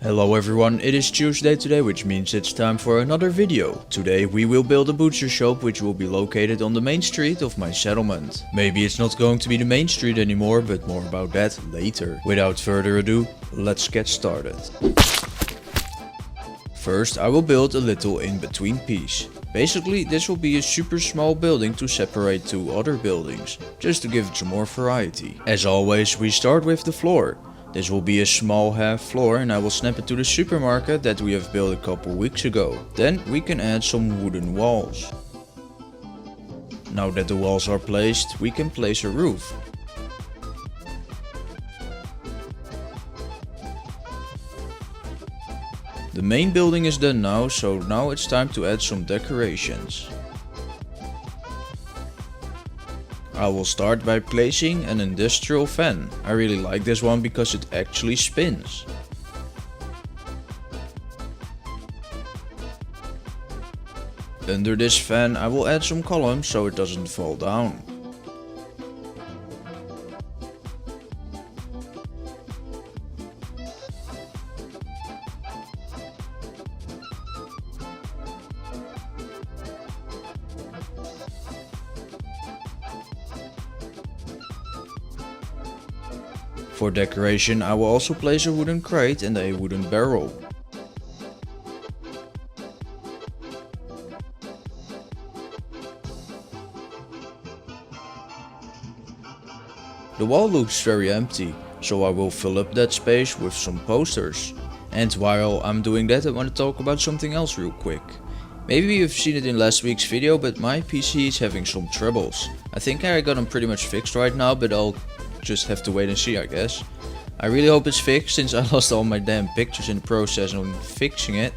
Hello everyone, it is Tuesday today, which means it's time for another video. Today we will build a butcher shop which will be located on the main street of my settlement. Maybe it's not going to be the main street anymore, but more about that later. Without further ado, let's get started. First I will build a little in-between piece. Basically this will be a super small building to separate two other buildings, just to give it some more variety. As always we start with the floor. This will be a small half floor and I will snap it to the supermarket that we have built a couple weeks ago. Then we can add some wooden walls. Now that the walls are placed, we can place a roof. The main building is done now, so now it's time to add some decorations. I will start by placing an industrial fan. I really like this one because it actually spins. Under this fan I will add some columns so it doesn't fall down. For decoration I will also place a wooden crate and a wooden barrel. The wall looks very empty, so I will fill up that space with some posters. And while I'm doing that I want to talk about something else real quick. Maybe you've seen it in last week's video, but my PC is having some troubles. I think I got them pretty much fixed right now, but I'll just have to wait and see, I guess. I really hope it's fixed since I lost all my damn pictures in the process of fixing it.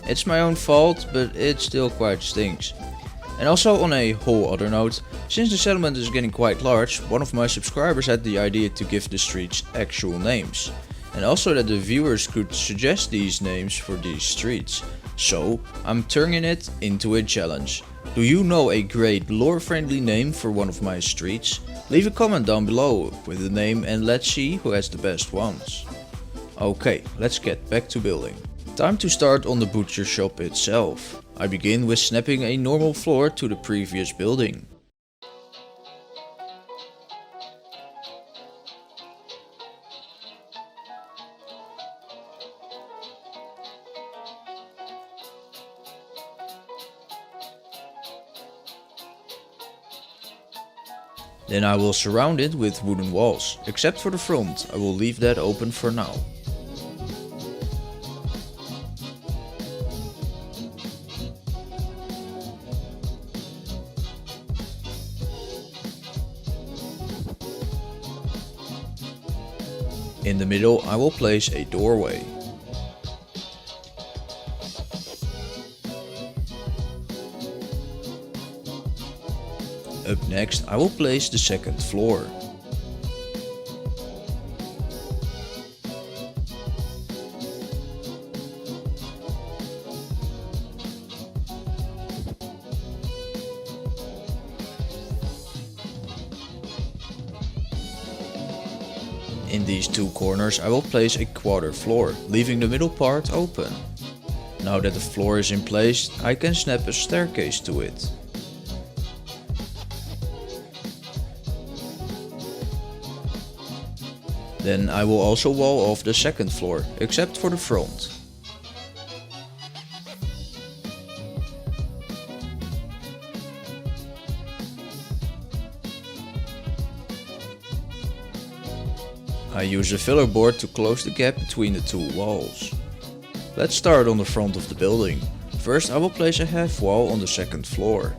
It's my own fault, but it still quite stinks. And also on a whole other note, since the settlement is getting quite large, one of my subscribers had the idea to give the streets actual names. And also that the viewers could suggest these names for these streets. So I'm turning it into a challenge. Do you know a great lore-friendly name for one of my streets? Leave a comment down below with the name and let's see who has the best ones. Okay, let's get back to building. Time to start on the butcher shop itself. I begin with snapping a normal floor to the previous building. Then I will surround it with wooden walls, except for the front. I will leave that open for now. In the middle I will place a doorway. Up next I will place the second floor. In these two corners I will place a quarter floor, leaving the middle part open. Now that the floor is in place, I can snap a staircase to it. Then I will also wall off the second floor, except for the front. I use a filler board to close the gap between the two walls. Let's start on the front of the building. First I will place a half wall on the second floor.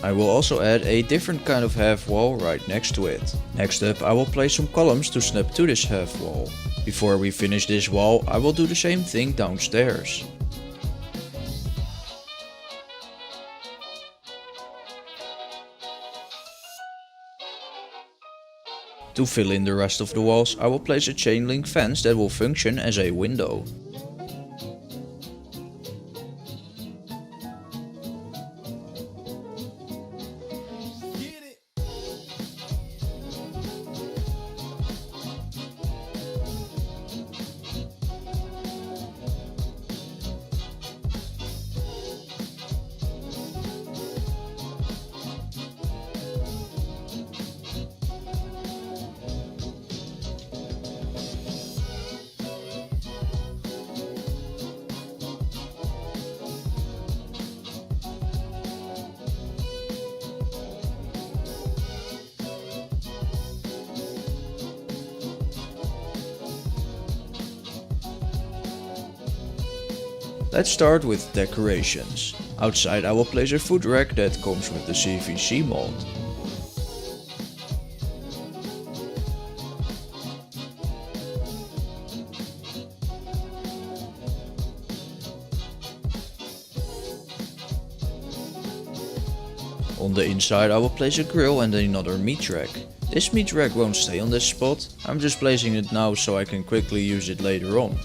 I will also add a different kind of half wall right next to it. Next up I will place some columns to snap to this half wall. Before we finish this wall I will do the same thing downstairs. To fill in the rest of the walls I will place a chain link fence that will function as a window. Let's start with decorations. Outside I will place a food rack that comes with the CVC mold. On the inside I will place a grill and another meat rack. This meat rack won't stay on this spot, I'm just placing it now so I can quickly use it later on.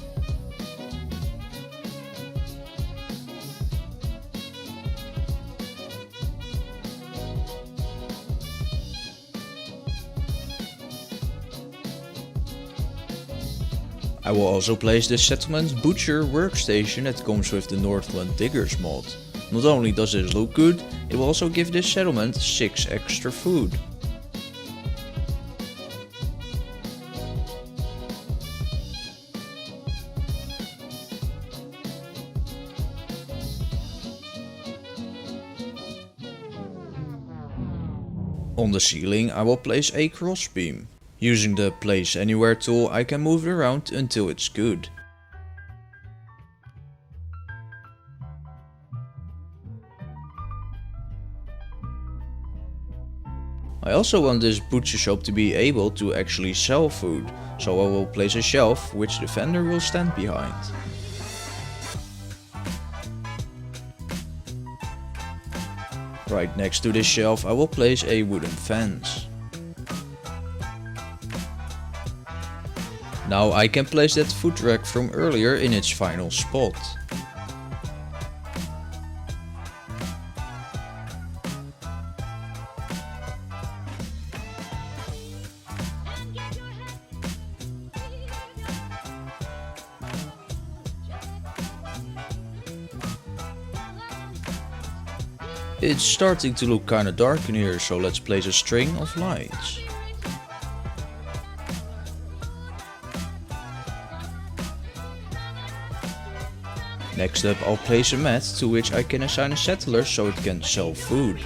I will also place the Settlement Butcher workstation that comes with the Northland Diggers mod. Not only does this look good, it will also give this settlement 6 extra food. On the ceiling I will place a crossbeam. Using the Place Anywhere tool I can move it around until it's good. I also want this butcher shop to be able to actually sell food, so I will place a shelf which the vendor will stand behind. Right next to this shelf I will place a wooden fence. Now I can place that food rack from earlier in its final spot. It's starting to look kinda dark in here, so let's place a string of lights. Next up I'll place a mat to which I can assign a settler so it can sell food.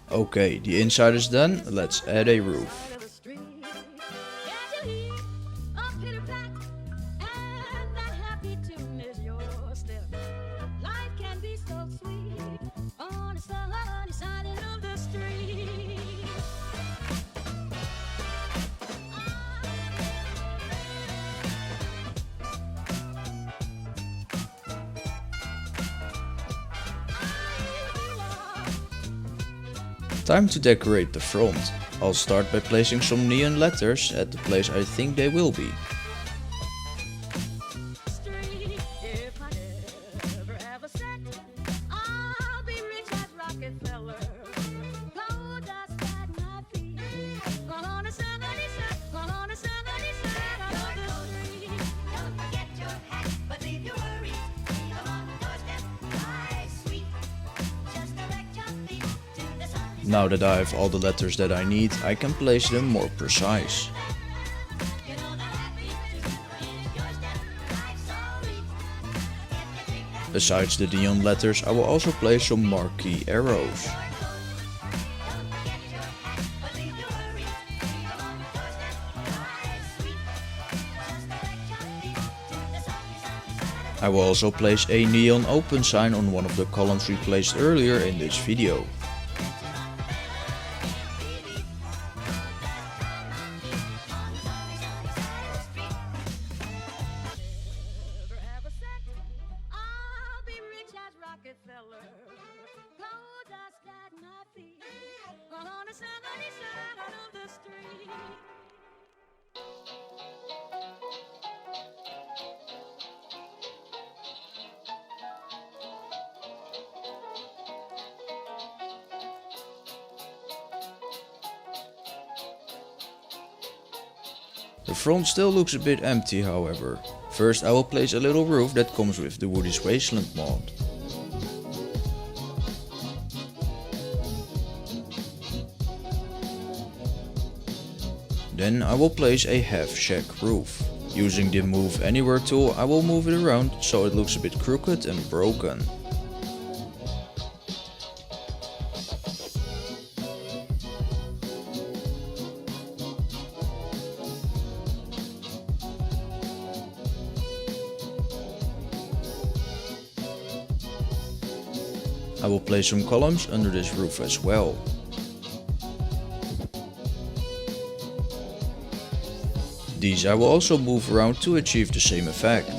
Okay, the inside is done, let's add a roof. Time to decorate the front. I'll start by placing some neon letters at the place I think they will be. Now that I have all the letters that I need, I can place them more precise. Besides the neon letters, I will also place some marquee arrows. I will also place a neon open sign on one of the columns we placed earlier in this video. The front still looks a bit empty, however. First I will place a little roof that comes with the Woody's Wasteland mod. Then I will place a half shack roof. Using the Move Anywhere tool, I will move it around so it looks a bit crooked and broken. I will place some columns under this roof as well. These I will also move around to achieve the same effect.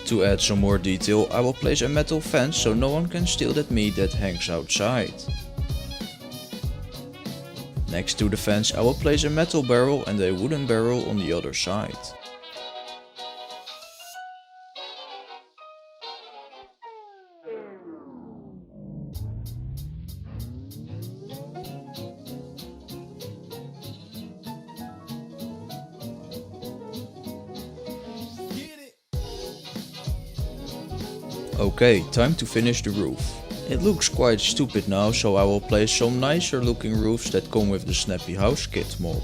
To add some more detail, I will place a metal fence so no one can steal that meat that hangs outside. Next to the fence I will place a metal barrel and a wooden barrel on the other side. Okay, time to finish the roof. It looks quite stupid now, so I will place some nicer looking roofs that come with the Snappy House Kit mod.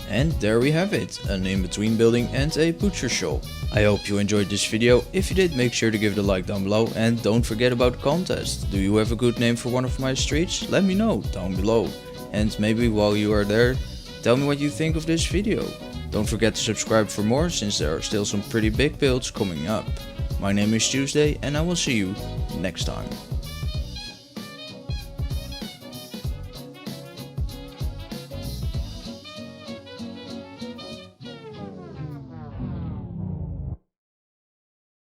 And there we have it, an in-between building and a butcher shop. I hope you enjoyed this video. If you did, make sure to give it a like down below and don't forget about the contest. Do you have a good name for one of my streets? Let me know down below. And maybe while you are there, tell me what you think of this video. Don't forget to subscribe for more, since there are still some pretty big builds coming up. My name is Tuesday and I will see you next time.